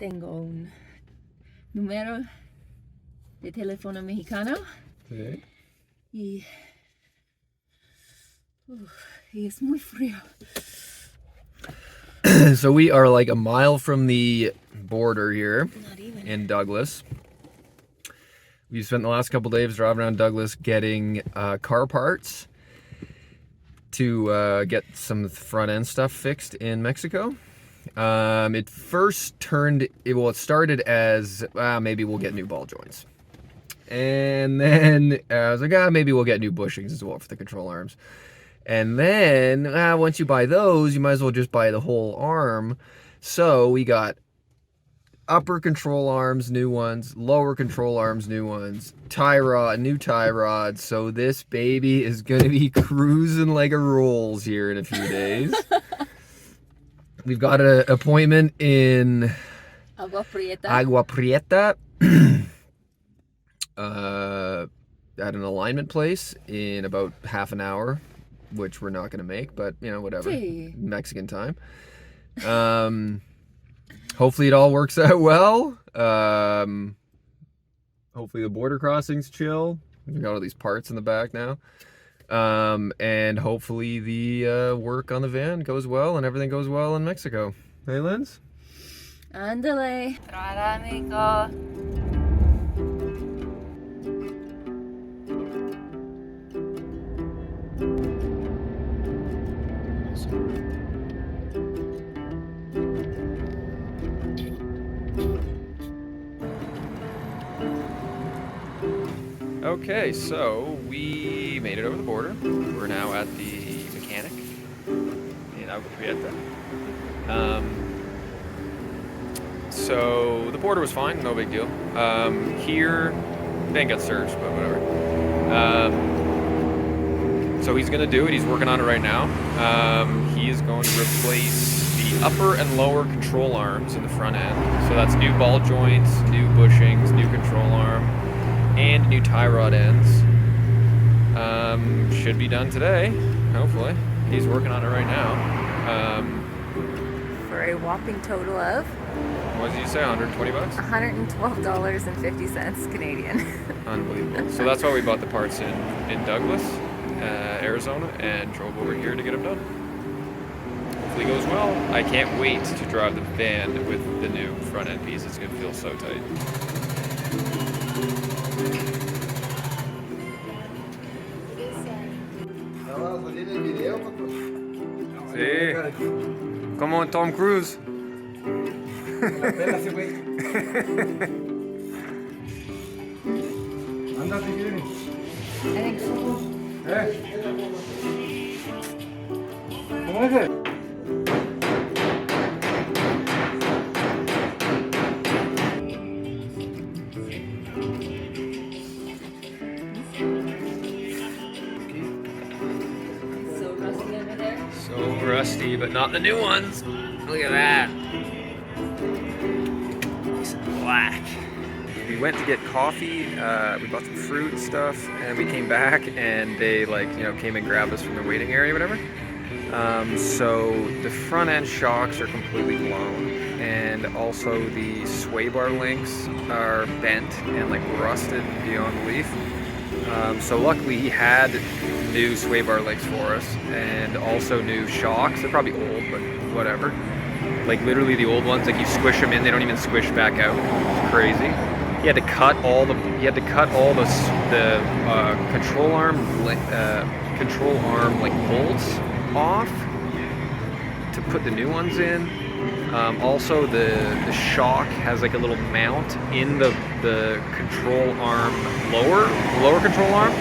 tengo un número de teléfono mexicano. Sí. Y es muy frío. So we are like a mile from the border here in Douglas. We spent the last couple days driving around Douglas getting car parts to get some front end stuff fixed in Mexico. It started as maybe we'll get new ball joints. And then I was like, maybe we'll get new bushings as well for the control arms. And then once you buy those, you might as well just buy the whole arm. So we got upper control arms, new ones, lower control arms, new ones, new tie rod. So this baby is gonna be cruising like a rolls here in a few days. We've got an appointment in Agua Prieta. At an alignment place in about half an hour, which we're not going to make, but you know, whatever. Gee. Mexican time. Hopefully it all works out well. Hopefully the border crossing's chill. We've got all these parts in the back now. And hopefully the work on the van goes well and everything goes well in Mexico. Hey, Linz? Ándale. Okay, so we made it over the border. We're now at the mechanic in Agua Prieta. So the border was fine, no big deal. Here, van got searched, but whatever. So he's gonna do it, he's working on it right now. He is going to replace the upper and lower control arms in the front end. So that's new ball joints, new bushings, new control arm, and new tie rod ends. Should be done today, hopefully. He's working on it right now. For a whopping total of What did you say, 120 bucks? $112.50 Canadian. Unbelievable. So that's why we bought the parts in Douglas, Arizona, and drove over here to get them done. Hopefully it goes well. I can't wait to drive the van with the new front end piece. It's gonna feel so tight. Sí, como Tom Cruise. ¿Cómo es? So rusty, but not the new ones. Look at that. Nice and black. We went to get coffee, we bought some fruit and stuff, and we came back and they came and grabbed us from the waiting area or whatever. So the front end shocks are completely blown, and also the sway bar links are bent and rusted beyond belief. So luckily he had new sway bar links for us, and also new shocks. They're probably old, but whatever. Literally the old ones, you squish them in, they don't even squish back out. It's crazy. He had to cut all the control arm bolts off to put the new ones in. Also the shock has a little mount in the control arm, lower control arm,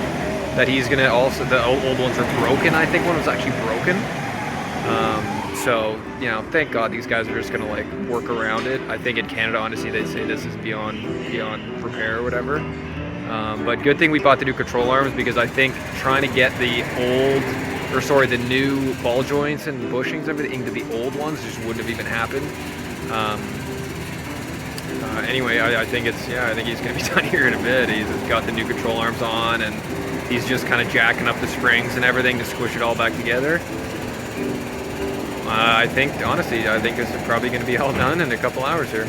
that he's gonna also, the old ones are broken. I think one was actually broken. So, thank God these guys are just gonna work around it. I think in Canada, honestly, they'd say this is beyond repair or whatever. But good thing we bought the new control arms, because I think trying to get the new ball joints and bushings, everything, into the old ones just wouldn't have even happened. Anyway, I think he's gonna be done here in a bit. He's got the new control arms on, and he's just kind of jacking up the springs and everything to squish it all back together. I think this is probably going to be all done in a couple hours here.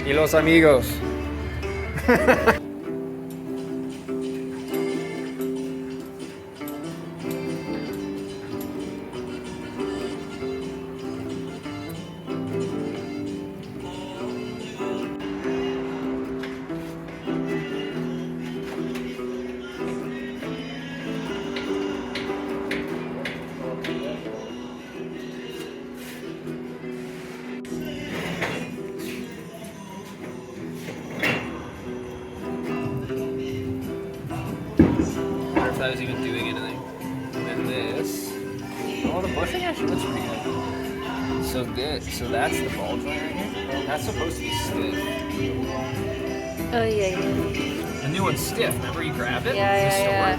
Y los amigos. I was even doing anything. And then this. Oh, the bushing actually looks pretty good. So good. So that's the ball joint right here. That's supposed to be stiff. Oh yeah. The new one's stiff. Remember you grabbed it? Yeah.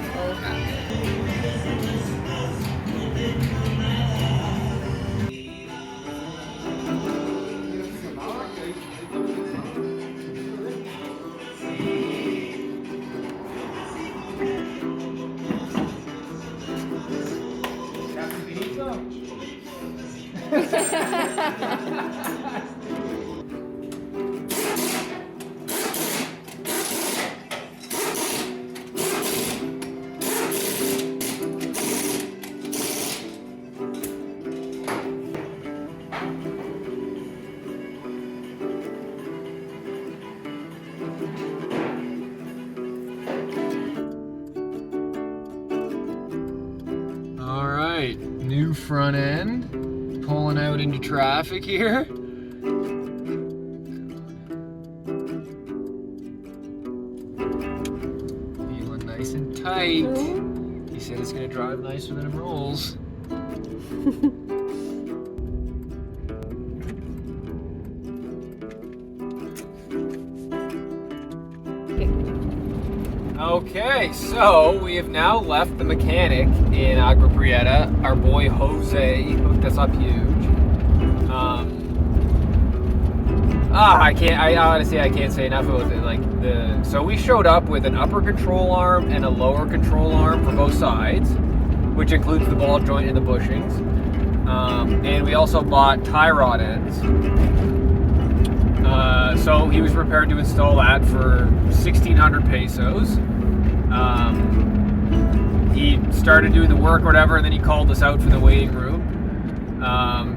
All right, new front end, pulling out into traffic here. Feeling nice and tight. He said it's gonna drive nicer than it rolls. Okay, so we have now left the mechanic in Agua Prieta. Our boy Jose hooked us up huge. I honestly can't say enough about it. So we showed up with an upper control arm and a lower control arm for both sides, which includes the ball joint and the bushings. And we also bought tie rod ends. So he was prepared to install that for 1,600 pesos. He started doing the work or whatever, and then he called us out from the waiting room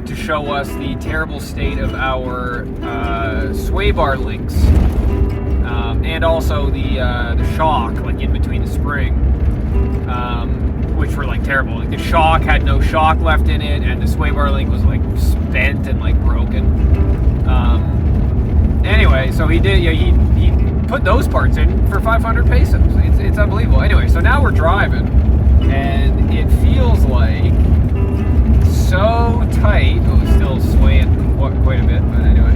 to show us the terrible state of our sway bar links, and also the shock, like in between the spring, which were like terrible. Like the shock had no shock left in it, and the sway bar link was like spent and like broken. Anyway, so he did. Yeah, he put those parts in for 500 pesos. It's unbelievable. Anyway, so now we're driving, and it feels like so tight. Oh, it's still swaying quite a bit, but anyway,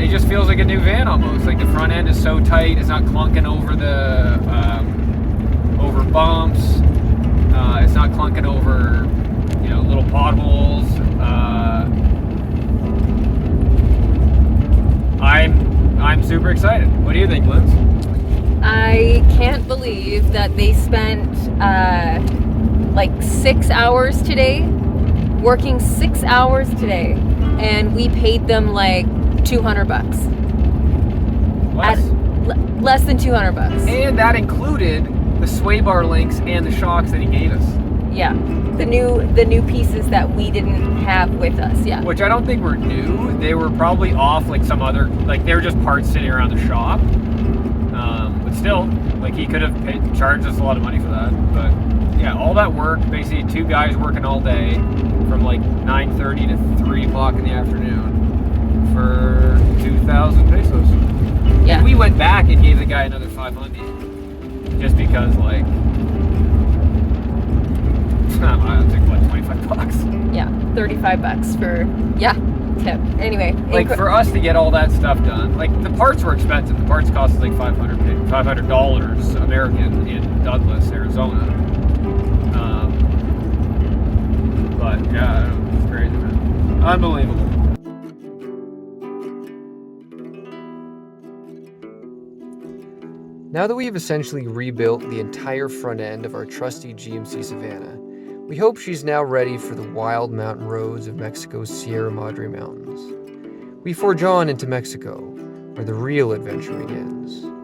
it just feels like a new van almost. Like the front end is so tight, it's not clunking over the over bumps. It's not clunking over little potholes. I'm super excited. What do you think, Liz? I can't believe that they spent like 6 hours today, working 6 hours today, and we paid them like $200. Less than $200. And that included the sway bar links and the shocks that he gave us. Yeah, the new pieces that we didn't have with us. Yeah, which I don't think were new. They were probably off like some other, like they were just parts sitting around the shop. But still, like he could have charged us a lot of money for that. But yeah, all that work, basically 2 guys working all day from like 9:30 to 3 o'clock in the afternoon for 2,000 pesos. Yeah. And we went back and gave the guy another 500 just because like. I think like $25. Yeah, $35 for tip. Anyway, like for us to get all that stuff done, like the parts were expensive. The parts cost us like $500 American in Douglas, Arizona. But yeah, it's crazy, man. Unbelievable. Now that we have essentially rebuilt the entire front end of our trusty GMC Savana, we hope she's now ready for the wild mountain roads of Mexico's Sierra Madre Mountains. We forge on into Mexico, where the real adventure begins.